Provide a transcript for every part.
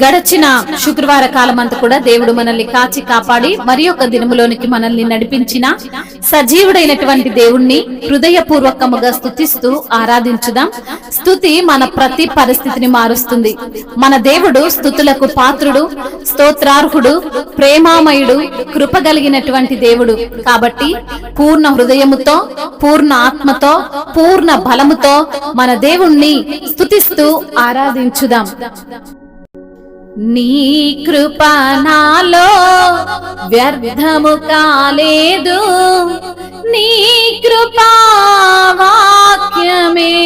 గడచిన శుక్రవార కాలమంతా కూడా దేవుడు మనల్ని కాచి కాపాడి మరి ఒక దినములోనికి మనల్ని నడిపించిన సజీవుడైనటువంటి దేవుణ్ణి హృదయపూర్వకముగా స్తుతిస్తూ ఆరాధించుదాం. స్తుతి మన ప్రతి పరిస్థితిని మారుస్తుంది. మన దేవుడు స్తుతులకు పాత్రుడు, స్తోత్రార్హుడు, ప్రేమామయుడు, కృపగలిగినటువంటి దేవుడు. కాబట్టి పూర్ణ హృదయముతో, పూర్ణ ఆత్మతో, పూర్ణ బలముతో మన దేవుణ్ణి స్తుతిస్తూ ఆరాధించుదాం. నీ కృప నాలో వ్యర్థము కాలేదు, నీ కృపా వాక్యమే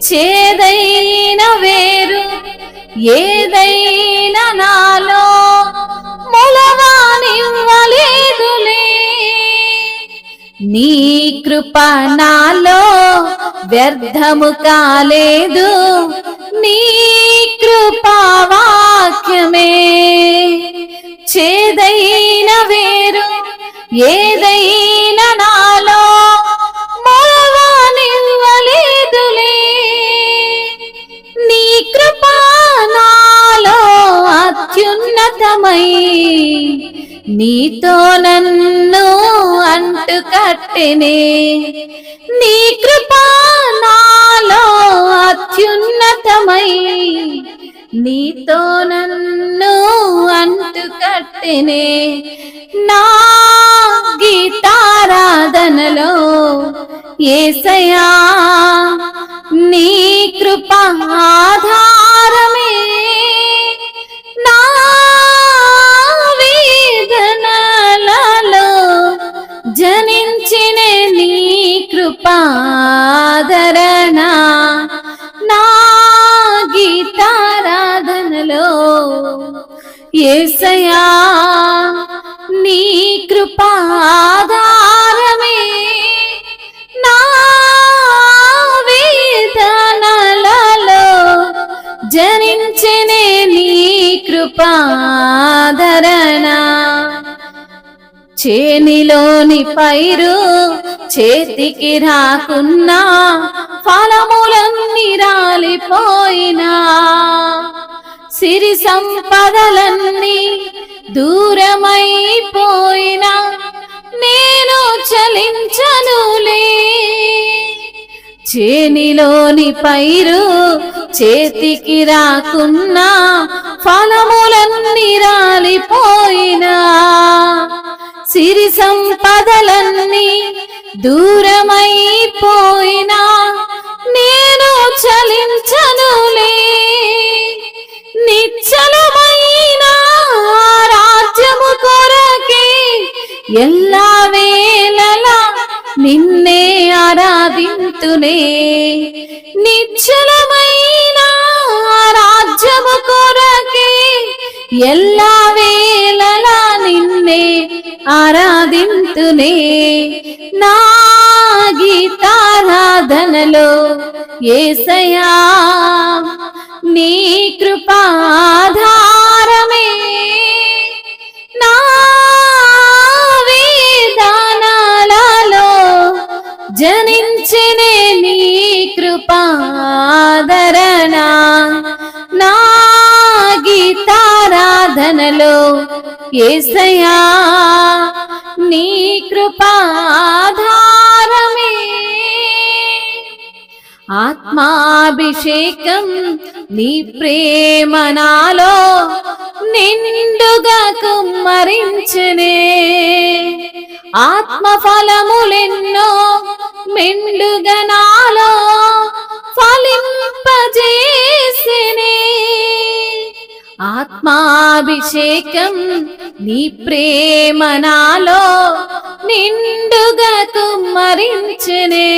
చేదైన వేరు ఏదైనా నాలో మొలవానివ్వలేదులే. నీ కృప నాలో వ్యర్థము కాలేదు, నీ కృపా వాక్యమే చేదైన వేరు ఏదైనా నాలో మొలవానివ్వలేదులే. నీ కృపా నాలో అత్యున్నతమై నీతో నన్ను అంటు కట్టెనే. నీ కృపా నాలో అత్యున్నతమై నీతో నన్ను అంటు కట్టెనే. నా గీతారాధనలో యేసయ్యా నీ కృపా ఆధారమే. నా వేదనలలో జనించిన నీ కృపాదరణ. నా గీతారాధనలో యేసయ్యా నీ కృపాధారమే. నా వేదనలలో జనించిన నీ కృపాధరణ. చేనిలోని పైరు చేతికి రాకున్నా ఫలములన్నీ రాలిపోయినా, సిరి సంపదలన్నీ దూరమైపోయినా నేను చలించనులే. చేనిలోని పైరు చేతికి రాకున్నా ఫలములన్నీ రాలిపోయినా, సిరి సంపదలన్నీ దూరమైపోయినా నేను చలించనులే. నిశ్చలమైన రాజ్యము కొరకే ఎల్లా వేళలా నిన్నే ఆరాధింతునే. నిశ్చలమైన రాజ్యము కొరకే ఎల్లా వేళలా నిన్నే ఆరాధింతునే. నా గీతారాధనలో యేసయ్యా నీ కృపాధారమే. నా వేదనలలో జనించిన నీ కృపాదరణ. నా గీతారాధనలో యేసయ్యా నీ కృపాధారమే. ఆత్మాభిషేకం నీ ప్రేమ నాలో నిండుగా కుమ్మరించనే. ఆత్మఫలములెన్నో మెండుగా నాలో ఫలింపజేసినే. ఆత్మాభిషేకం నీ ప్రేమ నాలో నిండుగా కుమ్మరించనే.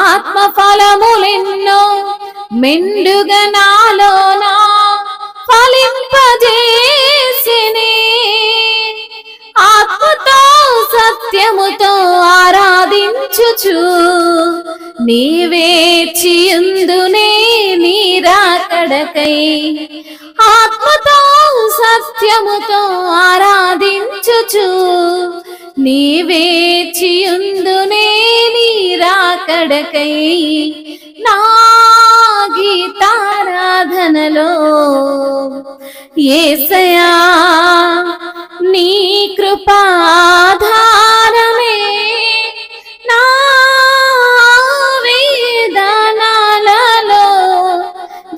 ఆత్మఫలములెన్నో మెండుగా నాలోన ఫలింపజేసినే. ఆత్మతో సత్యముతో ఆరాధించుచు నీవేచియుందునే నీ రాకడకై. ఆత్మతో సత్యముతో ఆరాధించుచు నీవేచియుందునే నీ రాకడకై. నా గీతారాధన యేసయ్యా నీ కృపాధారమే నా వేదనాలలో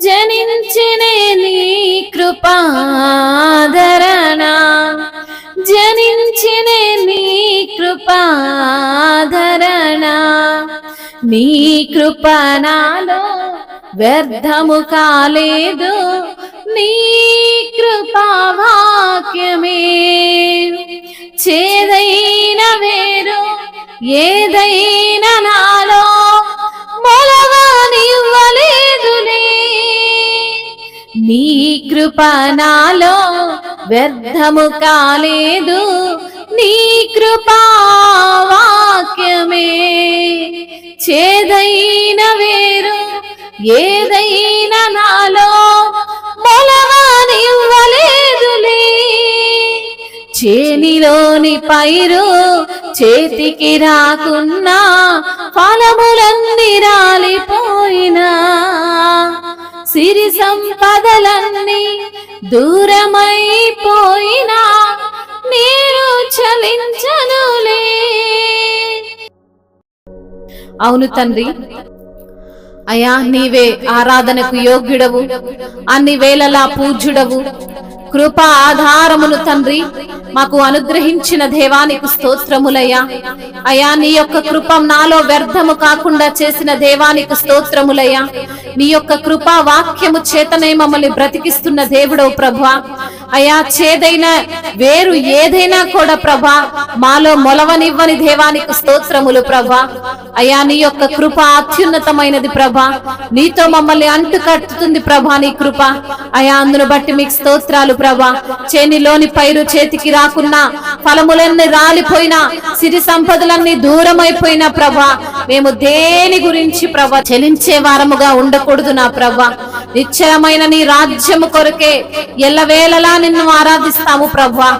జనించినే నీ కృపాధరణ, జనించినే నీ కృపాధరణ. నీ కృప నాలో వ్యర్థము కాలేదు, నీ కృపావాక్యమే చేదైన వేరు ఏదైనా నాలో మొలవనివ్వలేదులే. నీ కృప నాలో వ్యర్థము కాలేదు, నీ కృపావాక్యమే చేదైన వేరు ఏదైనా నాలో మొలవనివ్వలేదులే. చేనిలోని పైరు చేతికి రాకున్నా, ఫలములన్నీ రాలిపోయినా, సిరి సంపదలన్నీ దూరమైపోయినా నేను చలించనులే. అవును తండ్రి, అయ్యా నీవే ఆరాధనకు యోగ్యుడవు, అన్ని వేళలా పూజ్యుడవు. కృప ఆధారమును తండ్రి మాకు అనుగ్రహించిన దేవానికి స్తోత్రములయ్యా. అయ్యా నీ యొక్క కృప నాలో వ్యర్థము కాకుండా చేసిన దేవానికి స్తోత్రములయ్యా. నీ యొక్క కృపా వాక్యము చేతనే మమ్మల్ని బ్రతికిస్తున్న దేవుడవు ప్రభా. అయ్యా చేదైన వేరు ఏదైనా కూడా ప్రభా మాలో మొలవనివ్వని దేవానికి స్తోత్రములు ప్రభా. అయ్యా నీ యొక్క కృప అత్యున్నతమైనది ప్రభా, నీతో మమ్మల్ని అంటు కట్టుతుంది ప్రభా నీ కృప. అయ్యా అందును బట్టి మీకు స్తోత్రాలు ప్రభా. చేనిలోని పైరు చేతికి రాకున్నా, ఫలములన్నీ రాలిపోయినా, సిరి సంపదలన్నీ దూరమైపోయినా ప్రభా మేము దేని గురించి ప్రభా చెలించే వారముగా ఉండకూడదు నా ప్రభా. నిశ్చయమైన నీ రాజ్యము కొరకే ఎల్లవేళలా నిన్ను ఆరాధిస్తాము ప్రభా.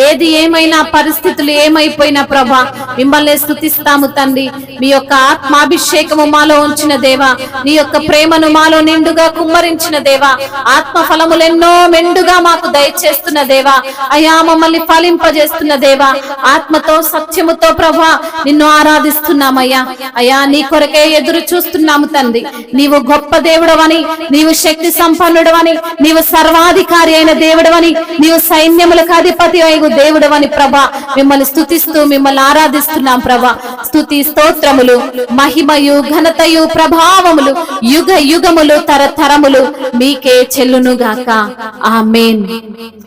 ఏది ఏమైనా, పరిస్థితులు ఏమైపోయినా ప్రభా మిమ్మల్ని స్తుతిస్తాము తండ్రి. మీ యొక్క ఆత్మాభిషేకము మాలో ఉంచిన దేవా, నీ యొక్క ప్రేమను మాలో నిండుగా కుమ్మరించిన దేవా, ఆత్మ ఫలములెన్నో మెండుగా మాకు దయచేస్తున్న దేవా, అయా మమ్మల్ని ఫలింపజేస్తున్న దేవా, ఆత్మతో సత్యముతో ప్రభా నిన్ను ఆరాధిస్తున్నామయ్యా. అయా నీ కొరకే ఎదురు చూస్తున్నాము తండ్రి. నీవు గొప్ప దేవుడవని, నీవు శక్తి సంపన్నుడవని, నీవు సర్వాధికారి అయిన దేవుడవని, నీవు సైన్యములకు అధిపతి అయిన దేవుడవని ప్రభా మిమ్మల్ని స్తుతిస్తూ మిమ్మల్ని ఆరాధిస్తున్నాం ప్రభా. స్తుతి స్తోత్రములు, మహిమయు, ఘనతయు, ప్రభావములు యుగ యుగములు తరతరములు మీకే చెల్లునుగాక. ఆమేన్.